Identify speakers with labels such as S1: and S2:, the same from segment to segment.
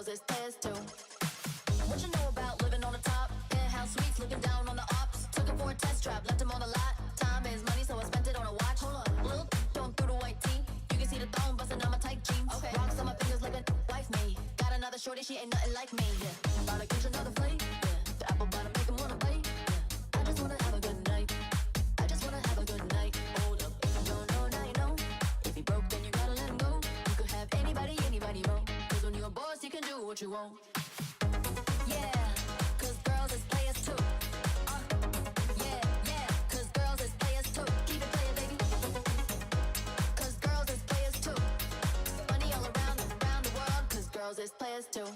S1: girls is players too. What you know about living on the top? Penthouse suites, looking down on the ops. Took him for a test drive, left him on the lot. Time is money, so I spent it on a watch. Hold on, little going through the white tee. You can see the thong busting on my tight jeans. Okay, rocks on my fingers like a wife me. Got another shorty, she ain't nothing like me. Yeah, about to catch another plate. Yeah, the apple bottom make him wanna bite. Yeah, I just wanna have a good night. I just wanna have a good night. Hold up, if you don't know, now you know. If he broke, then you gotta let him go. You could have anybody more. Cause when you're a boss, you can do what you want. Yeah, cause girls is players too. Yeah, cause girls is players too. Keep it playing, baby. Cause girls is players too. Money all around the world. Cause girls is players too.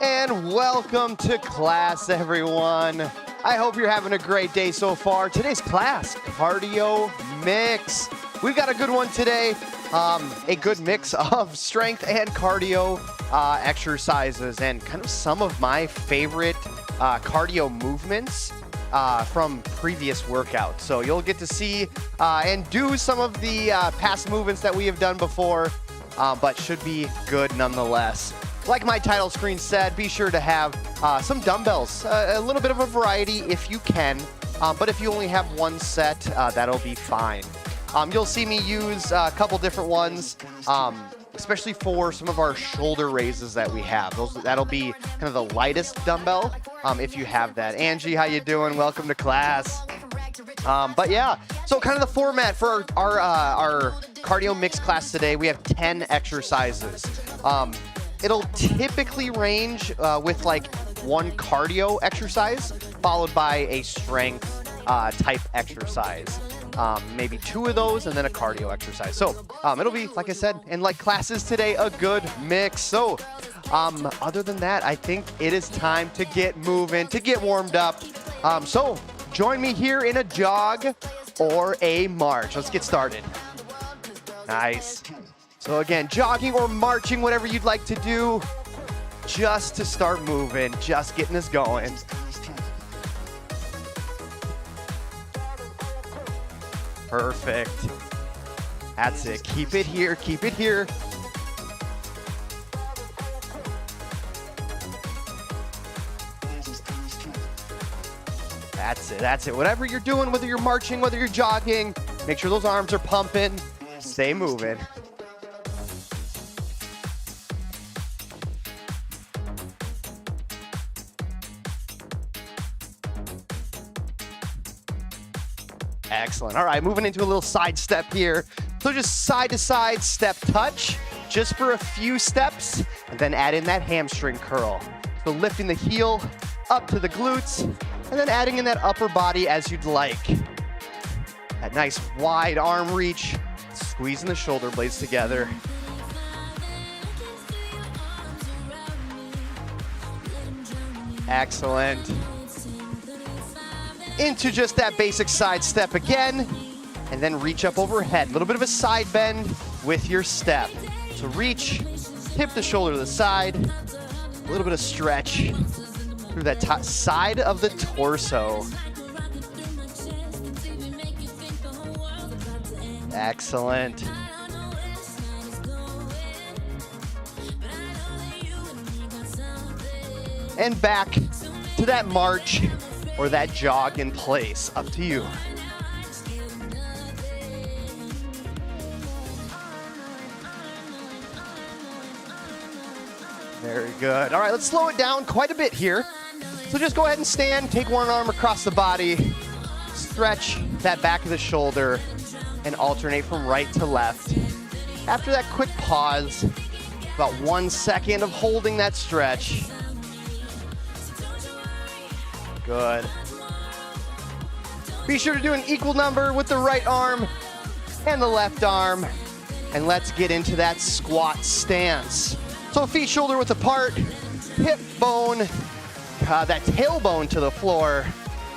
S2: And welcome to class, everyone. I hope you're having a great day so far. Today's class, cardio mix. We've got a good one today. A good mix of strength and cardio exercises and kind of some of my favorite cardio movements from previous workouts. So you'll get to see and do some of the past movements that we have done before, but should be good nonetheless. Like my title screen said, be sure to have some dumbbells, a little bit of a variety if you can, but if you only have one set, that'll be fine. You'll see me use a couple different ones, especially for some of our shoulder raises that we have. That'll be kind of the lightest dumbbell if you have that. Angie, how you doing? Welcome to class. But yeah, so kind of the format for our cardio mix class today, we have 10 exercises. It'll typically range with like one cardio exercise followed by a strength type exercise. Maybe two of those and then a cardio exercise. So it'll be, like I said, and like classes today, a good mix. So other than that, I think it is time to get moving, to get warmed up. So join me here in a jog or a march. Let's get started. Nice. So again, jogging or marching, whatever you'd like to do, just to start moving, just getting us going. Perfect. That's it. Keep it here. Keep it here. That's it. That's it. Whatever you're doing, whether you're marching, whether you're jogging, make sure those arms are pumping. Stay moving. Excellent. All right, moving into a little side step here. So just side to side step touch, just for a few steps, and then add in that hamstring curl. So lifting the heel up to the glutes, and then adding in that upper body as you'd like. That nice wide arm reach, squeezing the shoulder blades together. Excellent. Into just that basic side step again, and then reach up overhead. A little bit of a side bend with your step. So reach, tip the shoulder to the side, a little bit of stretch through that top side of the torso. Excellent. And back to that march or that jog in place, up to you. Very good. All right, let's slow it down quite a bit here. So just go ahead and stand, take one arm across the body, stretch that back of the shoulder, and alternate from right to left. After that quick pause, about 1 second of holding that stretch. Good. Be sure to do an equal number with the right arm and the left arm. And let's get into that squat stance. So feet shoulder width apart, hip bone, that tailbone to the floor.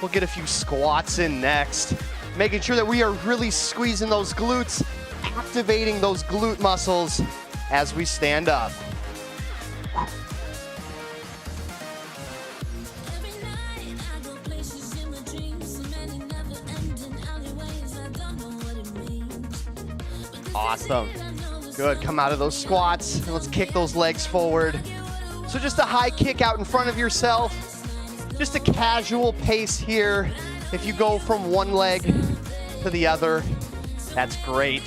S2: We'll get a few squats in next, making sure that we are really squeezing those glutes, activating those glute muscles as we stand up. Awesome. Good. Come out of those squats and let's kick those legs forward. So just a high kick out in front of yourself. Just a casual pace here. If you go from one leg to the other, that's great.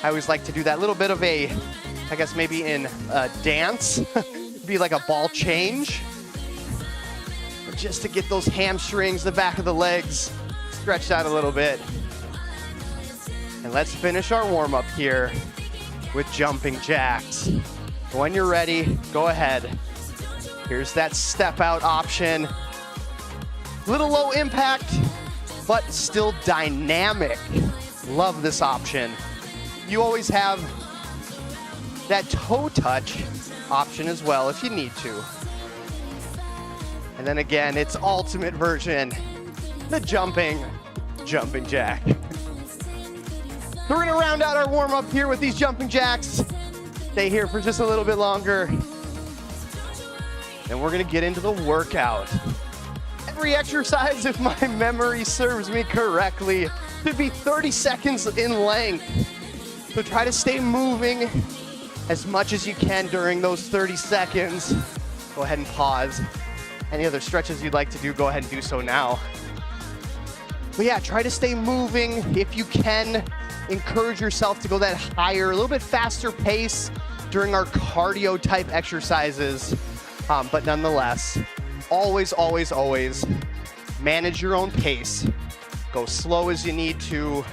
S2: I always like to do that little bit of a, I guess maybe in dance, be like a ball change. But just to get those hamstrings, the back of the legs stretched out a little bit. And let's finish our warm-up here with jumping jacks. When you're ready, go ahead. Here's that step out option. Little low impact, but still dynamic. Love this option. You always have that toe touch option as well if you need to. And then again, its ultimate version, the jumping jack. So we're gonna round out our warm-up here with these jumping jacks. Stay here for just a little bit longer. And we're gonna get into the workout. Every exercise, if my memory serves me correctly, should be 30 seconds in length. So try to stay moving as much as you can during those 30 seconds. Go ahead and pause. Any other stretches you'd like to do, go ahead and do so now. But yeah, try to stay moving if you can. Encourage yourself to go that higher, a little bit faster pace during our cardio type exercises. But nonetheless, always, always, always manage your own pace. Go slow as you need to,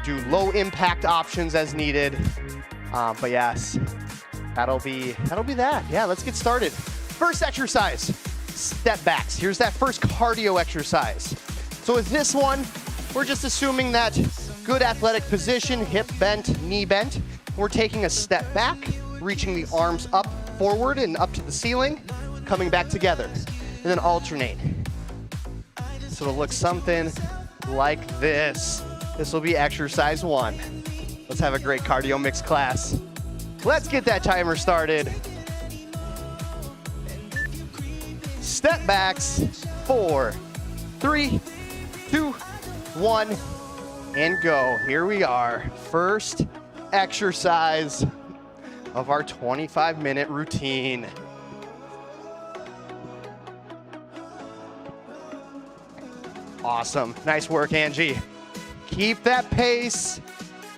S2: do low impact options as needed. But yes, that'll be that. Yeah, let's get started. First exercise, step backs. Here's that first cardio exercise. So with this one, we're just assuming that good athletic position, hip bent, knee bent. We're taking a step back, reaching the arms up forward and up to the ceiling, coming back together, and then alternate. So it'll look something like this. This will be exercise 1. Let's have a great cardio mix class. Let's get that timer started. Step backs, 4, 3, 2, 1, and go. Here we are. First exercise of our 25-minute routine. Awesome. Nice work, Angie. Keep that pace.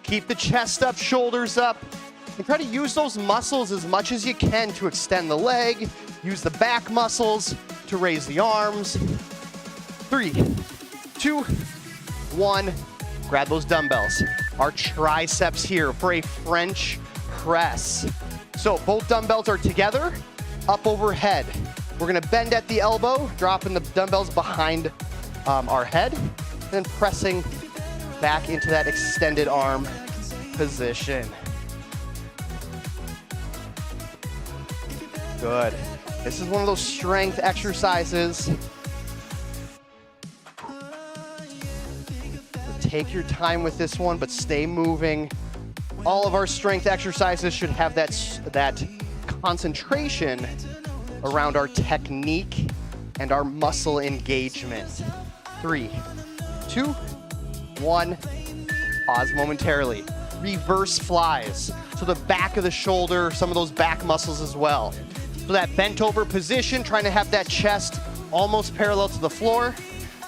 S2: Keep the chest up, shoulders up, and try to use those muscles as much as you can to extend the leg. Use the back muscles to raise the arms. 3, 2, 1. Grab those dumbbells. Our triceps here for a French press. So both dumbbells are together, up overhead. We're gonna bend at the elbow, dropping the dumbbells behind our head, and then pressing back into that extended arm position. Good. This is one of those strength exercises. Take your time with this one, but stay moving. All of our strength exercises should have that concentration around our technique and our muscle engagement. 3, 2, 1. Pause momentarily. Reverse flies. So the back of the shoulder, some of those back muscles as well. So that bent over position, trying to have that chest almost parallel to the floor.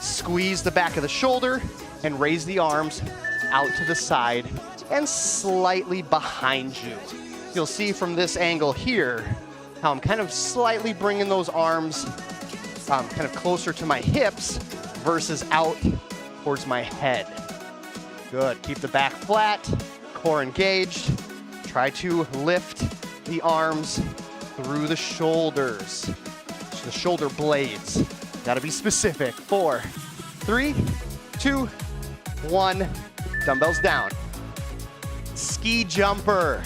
S2: Squeeze the back of the shoulder and raise the arms out to the side and slightly behind you. You'll see from this angle here how I'm kind of slightly bringing those arms kind of closer to my hips versus out towards my head. Good. Keep the back flat, core engaged. Try to lift the arms through the shoulders, so the shoulder blades. Gotta be specific. 4, 3, 2, 1. Dumbbells down. ski jumper.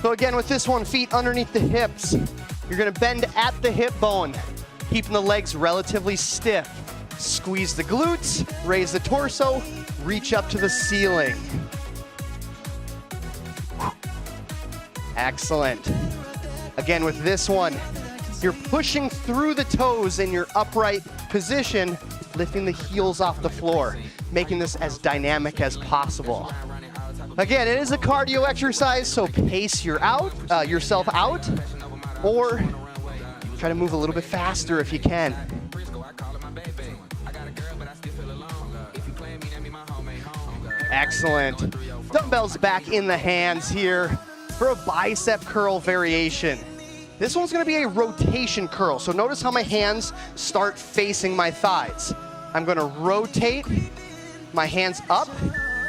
S2: So again, with this one, feet underneath the hips. You're gonna bend at the hip bone, keeping the legs relatively stiff. Squeeze the glutes, raise the torso, reach up to the ceiling. Excellent. Again, with this one, you're pushing through the toes in your upright position, lifting the heels off the floor, making this as dynamic as possible. Again, it is a cardio exercise, so pace yourself out, or try to move a little bit faster if you can. Excellent. Dumbbells back in the hands here for a bicep curl variation. This one's gonna be a rotation curl, so notice how my hands start facing my thighs. I'm gonna rotate my hands up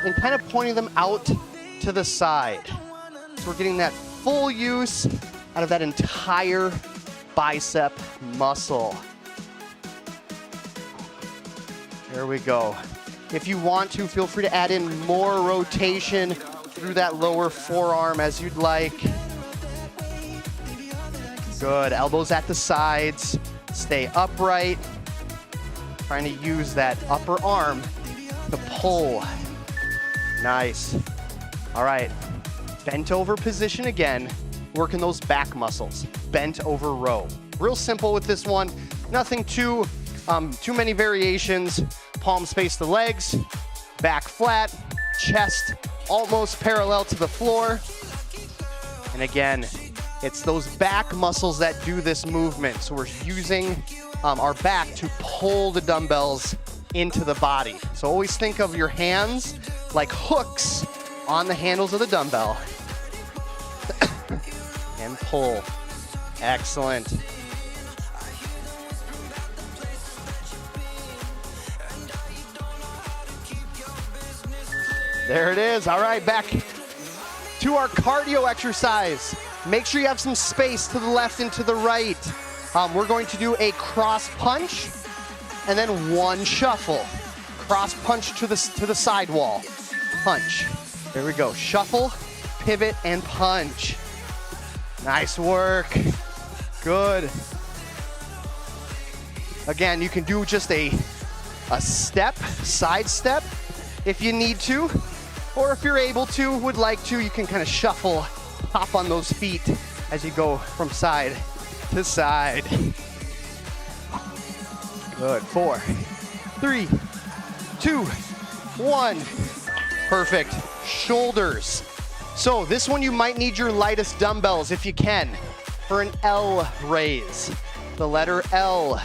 S2: and kind of pointing them out to the side. So we're getting that full use out of that entire bicep muscle. There we go. If you want to, feel free to add in more rotation through that lower forearm as you'd like. Good, elbows at the sides, stay upright. Trying to use that upper arm to pull. Nice. All right, bent over position again, working those back muscles. Bent over row. Real simple with this one, nothing too many variations. Palms face the legs, back flat, chest almost parallel to the floor. And again, it's those back muscles that do this movement. So we're using our back to pull the dumbbells into the body. So always think of your hands like hooks on the handles of the dumbbell. And pull. Excellent. There it is. All right, back to our cardio exercise. Make sure you have some space to the left and to the right. We're going to do a cross punch and then one shuffle. Cross punch to the side wall. Punch. There we go. Shuffle, pivot, and punch. Nice work. Good. Again, you can do just a step, side step if you need to. Or if you're able to, would like to, you can kind of shuffle, hop on those feet as you go from side to side. Good. 4, 3, 2, 1. Perfect. Shoulders. So this one you might need your lightest dumbbells if you can for an L raise. The letter L,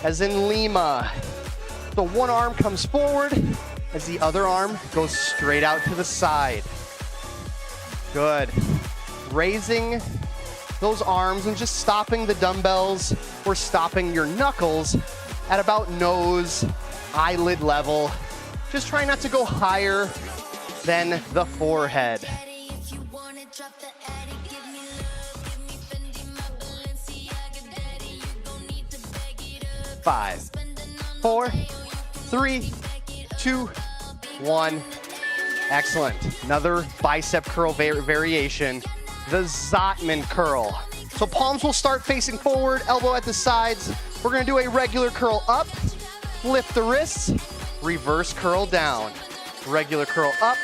S2: as in Lima. So one arm comes forward as the other arm goes straight out to the side. Good. Raising those arms and just stopping the dumbbells or stopping your knuckles at about nose, eyelid level. Just try not to go higher than the forehead. 5, 4, 3, 2, 1. Excellent. Another bicep curl variation, the Zotman curl. So palms will start facing forward, elbow at the sides. We're gonna do a regular curl up, lift the wrists, reverse curl down. Regular curl up,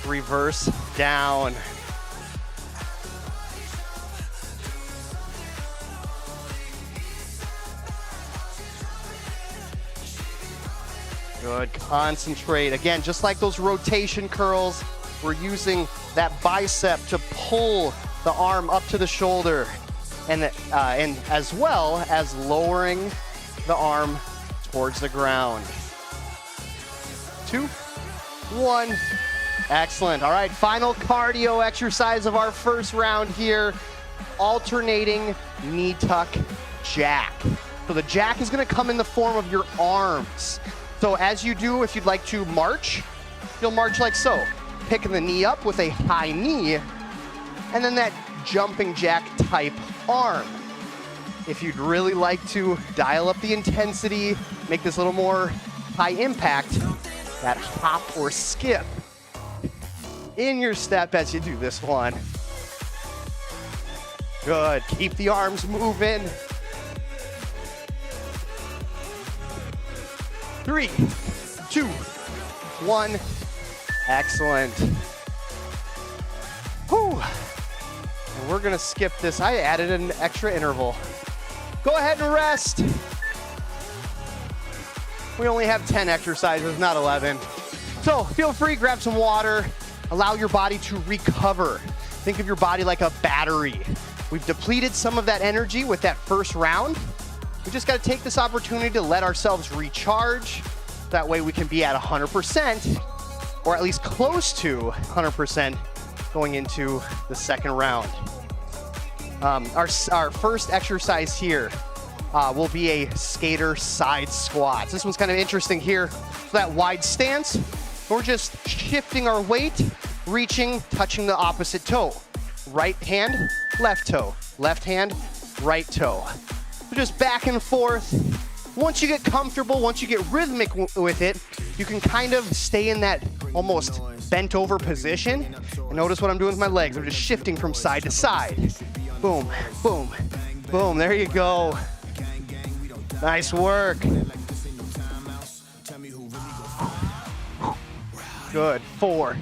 S2: reverse down. Good, concentrate. Again, just like those rotation curls, we're using that bicep to pull the arm up to the shoulder and as well as lowering the arm towards the ground. 2, 1. Excellent. All right, final cardio exercise of our first round here. Alternating knee tuck jack. So the jack is going to come in the form of your arms. So as you do, if you'd like to march, you'll march like so. Picking the knee up with a high knee, and then that jumping jack type arm. If you'd really like to dial up the intensity, make this a little more high impact, that hop or skip in your step as you do this one. Good, keep the arms moving. 3, 2, 1, excellent. Whew. And we're gonna skip this. I added an extra interval. Go ahead and rest. We only have 10 exercises, not 11. So feel free, grab some water, allow your body to recover. Think of your body like a battery. We've depleted some of that energy with that first round. We just gotta take this opportunity to let ourselves recharge. That way we can be at 100%, or at least close to 100% going into the second round. Our first exercise here will be a skater side squats. This one's kind of interesting here. So that wide stance, we're just shifting our weight, reaching, touching the opposite toe. Right hand, left toe. Left hand, right toe. So just back and forth. Once you get comfortable, once you get rhythmic with it, you can kind of stay in that almost bent over position. And notice what I'm doing with my legs. I'm just shifting from side to side. Boom, boom, boom. There you go. Nice work. Good. 4,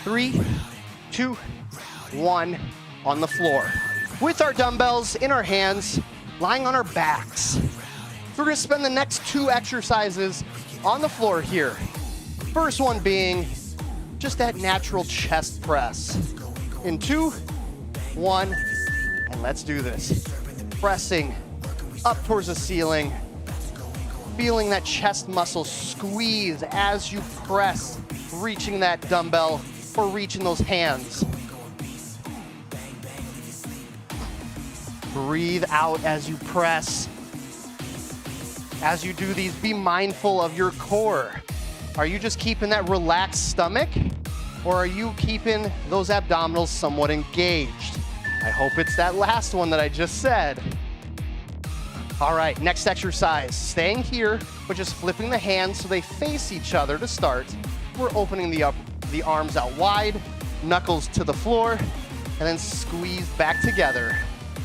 S2: 3, 2, 1 on the floor. With our dumbbells in our hands, lying on our backs. We're gonna spend the next 2 exercises on the floor here. First one being just that natural chest press. In 2, 1, and let's do this. Pressing up towards the ceiling, feeling that chest muscle squeeze as you press, reaching that dumbbell or reaching those hands. Breathe out as you press. As you do these, be mindful of your core. Are you just keeping that relaxed stomach, or are you keeping those abdominals somewhat engaged? I hope it's that last one that I just said. All right, next exercise. Staying here, but just flipping the hands so they face each other to start. We're opening the arms out wide, knuckles to the floor, and then squeeze back together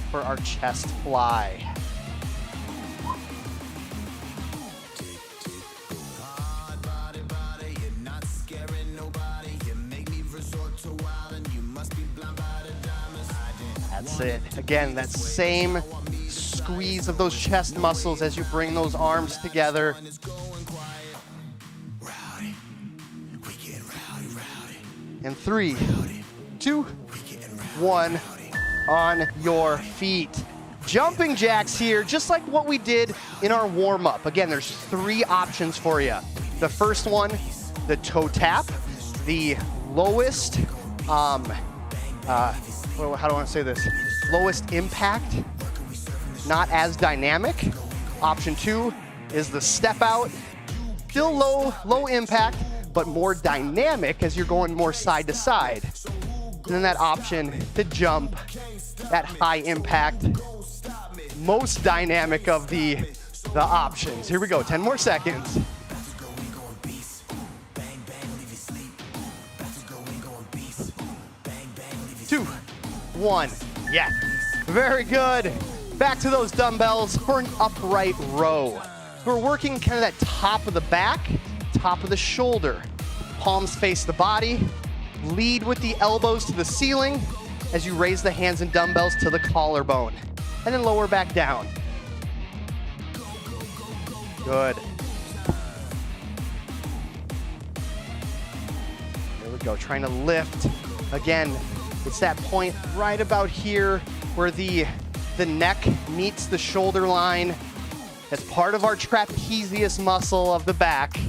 S2: for our chest fly. That's it. Again, that same squeeze of those chest muscles as you bring those arms together. And 3, 2, 1, on your feet. Jumping jacks here, just like what we did in our warm-up. Again, there's 3 options for you. The first one, the toe tap, the lowest, how do I want to say this? Lowest impact, not as dynamic. Option 2 is the step out, still low impact, but more dynamic as you're going more side to side. And then that option to jump, that high impact, most dynamic of the options. Here we go, 10 more seconds. 2, 1, yeah, very good. Back to those dumbbells for an upright row. We're working kind of that top of the back, top of the shoulder. Palms face the body. Lead with the elbows to the ceiling as you raise the hands and dumbbells to the collarbone. And then lower back down. Good. There we go, trying to lift. Again, it's that point right about here where the neck meets the shoulder line. That's part of our trapezius muscle of the back.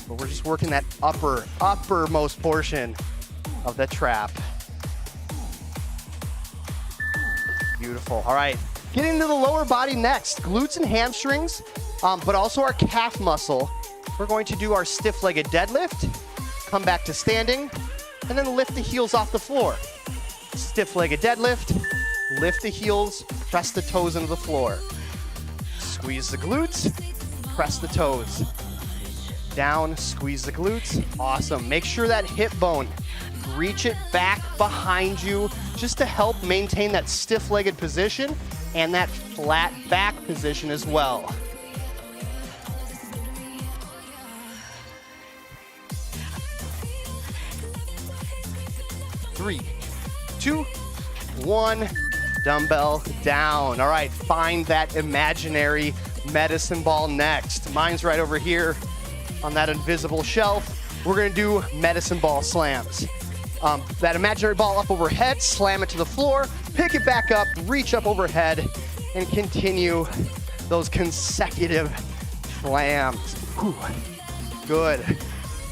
S2: But we're just working that uppermost portion of the trap. Beautiful. All right, getting to the lower body next. Glutes and hamstrings, but also our calf muscle. We're going to do our stiff-legged deadlift, come back to standing, and then lift the heels off the floor. Stiff-legged deadlift, lift the heels, press the toes into the floor. Squeeze the glutes, press the toes. Down, squeeze the glutes. Awesome. Make sure that hip bone reach it back behind you just to help maintain that stiff-legged position and that flat back position as well. Three, two, one, dumbbell down. All right, find that imaginary medicine ball next. Mine's right over here on that invisible shelf. We're gonna do medicine ball slams. That imaginary ball up overhead, slam it to the floor, pick it back up, reach up overhead, and continue those consecutive slams. Whew. Good.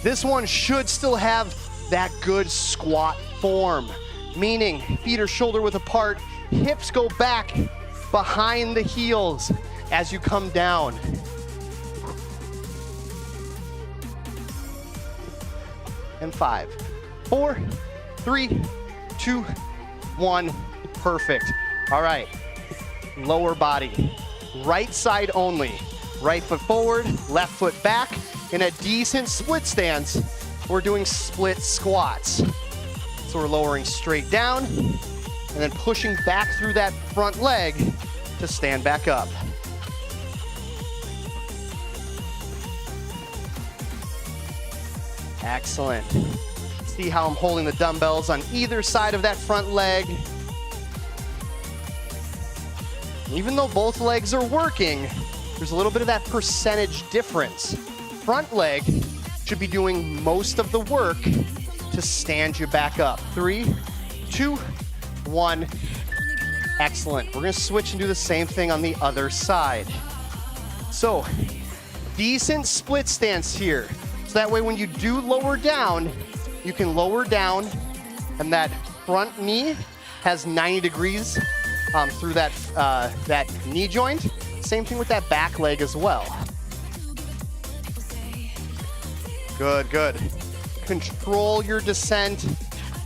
S2: This one should still have that good squat form, meaning feet are shoulder width apart, hips go back behind the heels as you come down. And 5, 4, 3, 2, 1, perfect. All right, lower body, right side only. Right foot forward, left foot back. In a decent split stance, we're doing split squats. So we're lowering straight down and then pushing back through that front leg to stand back up. Excellent. See how I'm holding the dumbbells on either side of that front leg. Even though both legs are working, there's a little bit of that percentage difference. Front leg should be doing most of the work to stand you back up. 3, 2, 1. Excellent. We're gonna switch and do the same thing on the other side. So, decent split stance here. So that way when you do lower down, you can lower down and that front knee has 90 degrees through that, that knee joint. Same thing with that back leg as well. Good, good. Control your descent.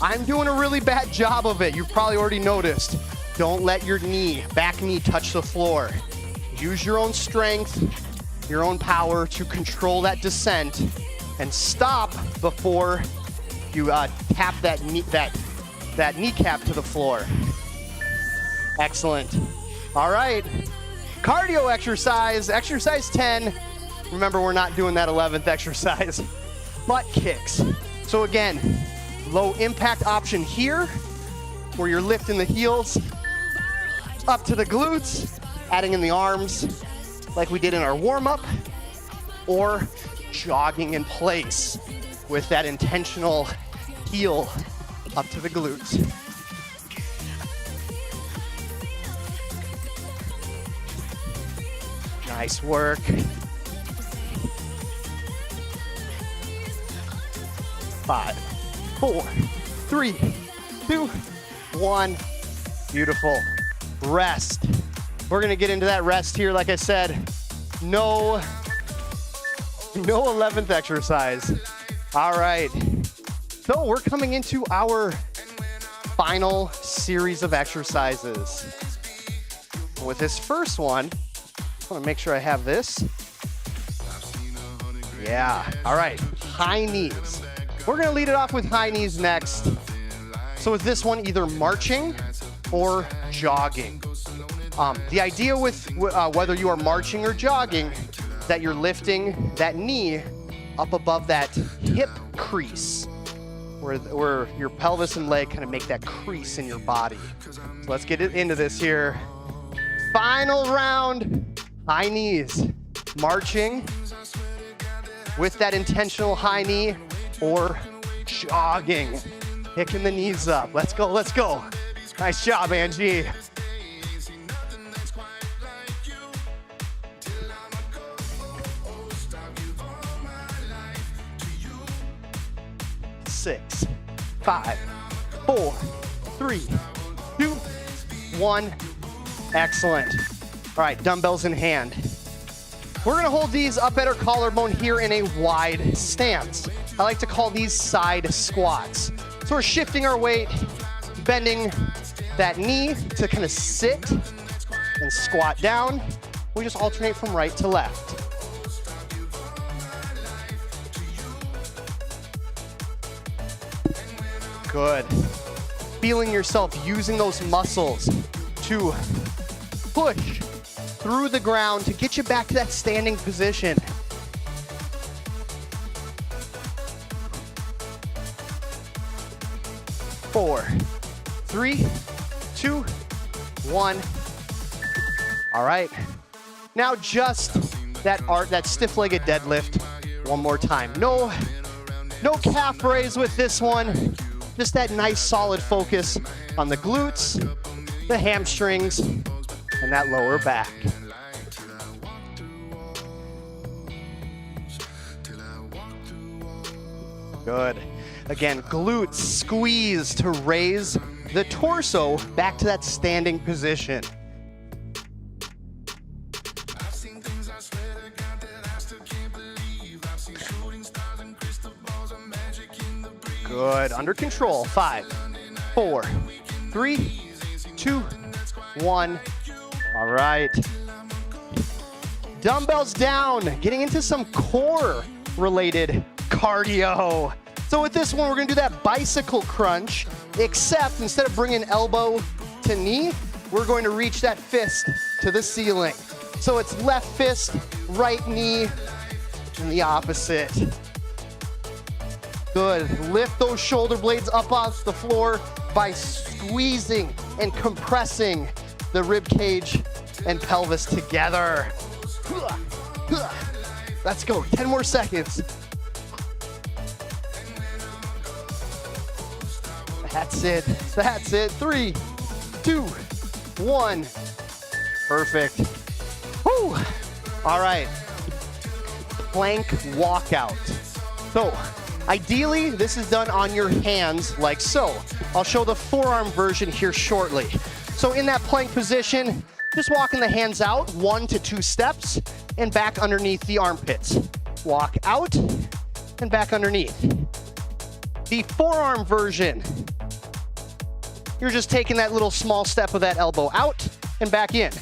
S2: I'm doing a really bad job of it. You've probably already noticed. Don't let your knee, back knee, touch the floor. Use your own strength, your own power to control that descent and stop before you tap that kneecap to the floor. Excellent. All right. Cardio exercise, exercise 10. Remember, we're not doing that 11th exercise. Butt kicks. So again, low impact option here, where you're lifting the heels up to the glutes, adding in the arms like we did in our warm-up, or jogging in place with that intentional heel up to the glutes. Nice work. Five, 4, 3, 2, 1. Beautiful. Rest. We're gonna get into that rest here. Like I said, no 11th exercise. All right. So we're coming into our final series of exercises. With this first one, I want to make sure I have this. Yeah. All right. High knees. We're going to lead it off with high knees next. So with this one, either marching or jogging. The idea with whether you are marching or jogging, that you're lifting that knee up above that hip crease, where your pelvis and leg kind of make that crease in your body. So let's get into this here. Final round, high knees. Marching with that intentional high knee or jogging, picking the knees up. Let's go, let's go. Nice job, Angie. Six, 5, 4, 3, 2, 1. Excellent. All right, dumbbells in hand. We're gonna hold these up at our collarbone here in a wide stance. I like to call these side squats. So we're shifting our weight, bending that knee to kind of sit and squat down. We just alternate from right to left. Good. Feeling yourself using those muscles to push through the ground to get you back to that standing position. Four, three, two, one. All right. Now just that stiff-legged deadlift one more time. No calf raise with this one. Just that nice solid focus on the glutes, the hamstrings, and that lower back. Good. Again, glutes squeeze to raise the torso back to that standing position. Good, under control. 5, 4, 3, 2, 1. All right. Dumbbells down, getting into some core related cardio. So with this one, we're gonna do that bicycle crunch, except instead of bringing elbow to knee, we're going to reach that fist to the ceiling. So it's left fist, right knee, and the opposite. Good. Lift those shoulder blades up off the floor by squeezing and compressing the rib cage and pelvis together. Let's go. 10 more seconds. That's it. That's it. 3, 2, 1. Perfect. Whew. All right. Plank walkout. So, ideally, this is done on your hands like so. I'll show the forearm version here shortly. So in that plank position, just walking the hands out 1 to 2 steps and back underneath the armpits. Walk out and back underneath. The forearm version, you're just taking that little small step of that elbow out and back in.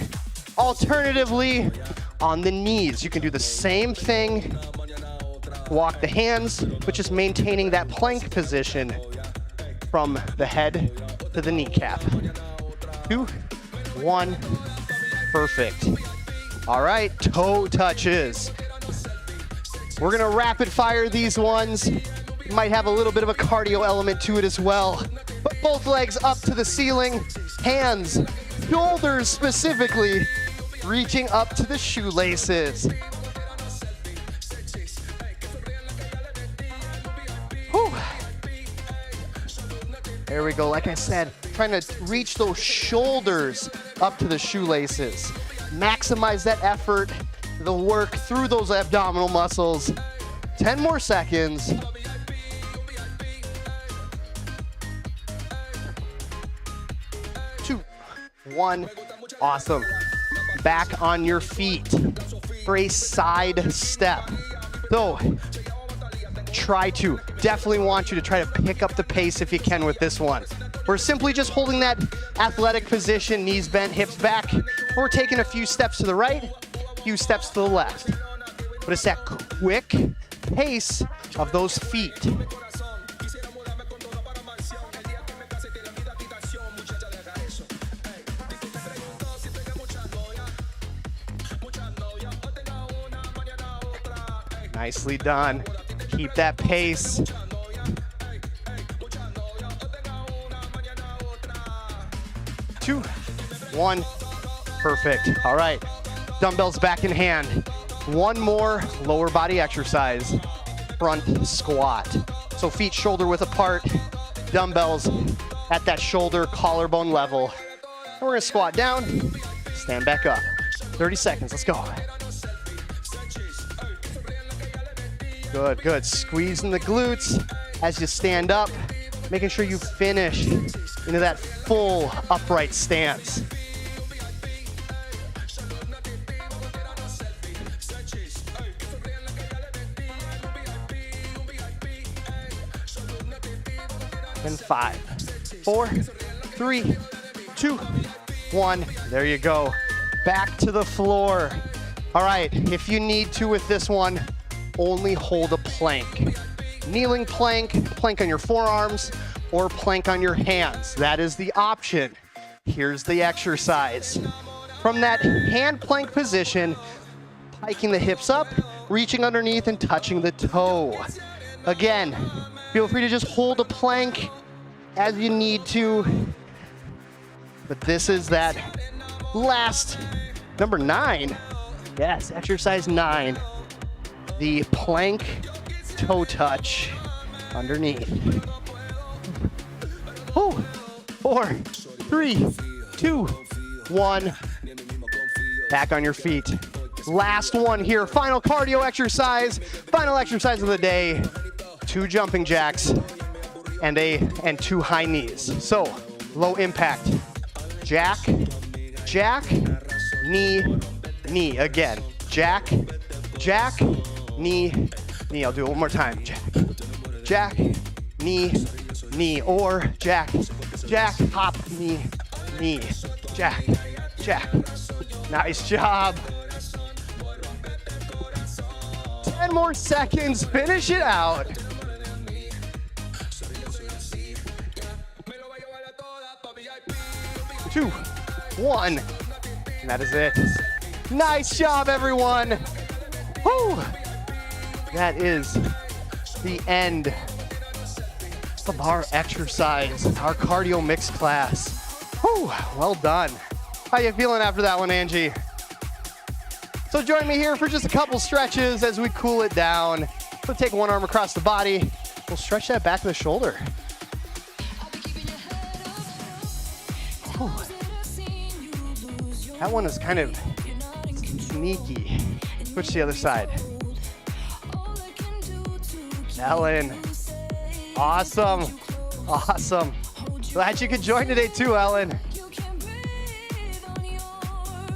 S2: Alternatively, on the knees, you can do the same thing. Walk the hands, but just maintaining that plank position from the head to the kneecap. 2, 1, perfect. All right, toe touches. We're gonna rapid fire these ones. It might have a little bit of a cardio element to it as well. But both legs up to the ceiling, hands, shoulders specifically, reaching up to the shoelaces. Whew. There we go. Like I said, trying to reach those shoulders up to the shoelaces. Maximize that effort, the work through those abdominal muscles. 10 more seconds. Two, one, awesome. Back on your feet for a side step. So, definitely want you to try to pick up the pace if you can with this one. We're simply just holding that athletic position, knees bent, hips back. We're taking a few steps to the right, a few steps to the left. But it's that quick pace of those feet. Nicely done. Keep that pace. Two, one, perfect. All right, dumbbells back in hand. One more lower body exercise, front squat. So feet shoulder width apart, dumbbells at that shoulder collarbone level. And we're gonna squat down, stand back up. 30 seconds, let's go. Good, good. Squeezing the glutes as you stand up, making sure you finish into that full upright stance. And 5, 4, 3, 2, 1. There you go. Back to the floor. All right, if you need to with this one, only hold a plank. Kneeling plank, plank on your forearms, or plank on your hands. That is the option. Here's the exercise. From that hand plank position, hiking the hips up, reaching underneath and touching the toe. Again, feel free to just hold a plank as you need to. But this is that last, number 9. Yes, exercise 9. The plank toe touch underneath. 4, 3, 2, 1. Back on your feet. Last one here, final cardio exercise, final exercise of the day. 2 jumping jacks and 2 high knees. So, low impact. Jack, jack, knee, knee. Again, jack, jack, knee, knee. I'll do it one more time. Jack, jack, knee, knee. Or jack, jack, hop, knee, knee. Jack, jack. Nice job. 10 more seconds, finish it out. 2, 1, and that is it. Nice job, everyone. Whew. That is the end of our exercise, our cardio mix class. Whew. Well done. How you feeling after that one, Angie? So join me here for just a couple stretches as we cool it down. We'll take one arm across the body. We'll stretch that back of the shoulder. Whew. That one is kind of sneaky. Switch to the other side. Ellen. Awesome. Awesome. Glad you could join today too, Ellen.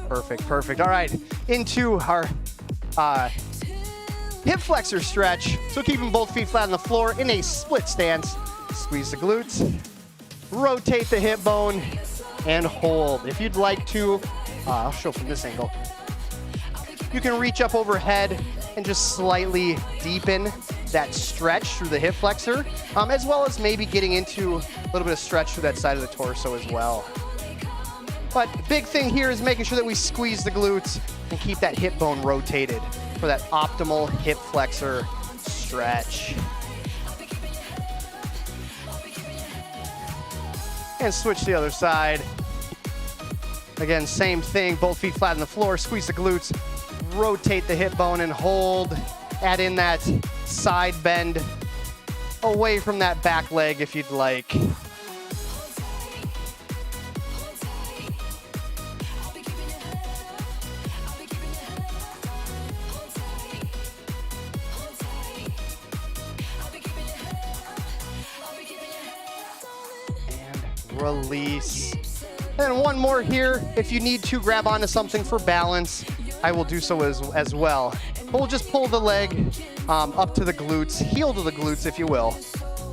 S2: Perfect, perfect. All right, into our hip flexor stretch. So keeping both feet flat on the floor in a split stance. Squeeze the glutes, rotate the hip bone, and hold. If you'd like to, I'll show from this angle. You can reach up overhead and just slightly deepen that stretch through the hip flexor, as well as maybe getting into a little bit of stretch through that side of the torso as well. But the big thing here is making sure that we squeeze the glutes and keep that hip bone rotated for that optimal hip flexor stretch. And switch to the other side. Again, same thing, both feet flat on the floor, squeeze the glutes, rotate the hip bone and hold. Add in that side bend away from that back leg if you'd like. Release. And one more here. If you need to grab onto something for balance, I will do so as well. But we'll just pull the leg up to the glutes, heel to the glutes if you will,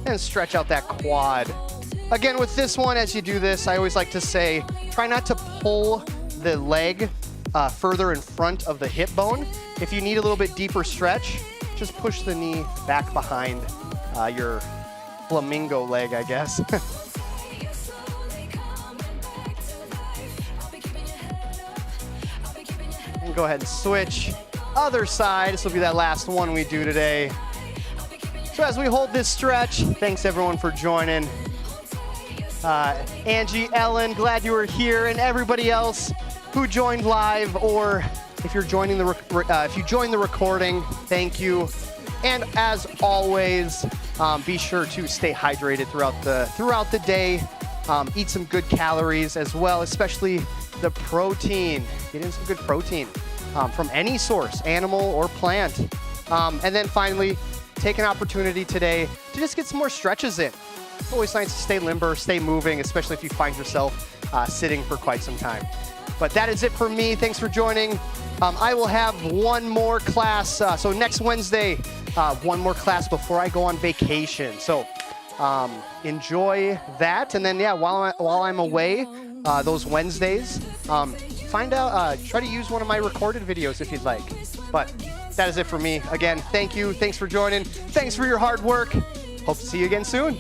S2: and stretch out that quad. Again, with this one, as you do this, I always like to say, try not to pull the leg further in front of the hip bone. If you need a little bit deeper stretch, just push the knee back behind your flamingo leg, I guess. And go ahead and switch. Other side, this will be that last one we do today. So as we hold this stretch, thanks everyone for joining. Angie, Ellen, glad you were here, and everybody else who joined live, or if you're joining if you joined the recording, thank you. And as always, be sure to stay hydrated throughout the day. Eat some good calories as well, especially the protein. Get in some good protein from any source, animal or plant. And then finally, take an opportunity today to just get some more stretches in. It's always nice to stay limber, stay moving, especially if you find yourself sitting for quite some time. But that is it for me. Thanks for joining. I will have one more class. So next Wednesday, one more class before I go on vacation. So enjoy that. And then, yeah, while I'm away, those Wednesdays, find out, try to use one of my recorded videos if you'd like. But that is it for me. Again, thank you. Thanks for joining. Thanks for your hard work. Hope to see you again soon.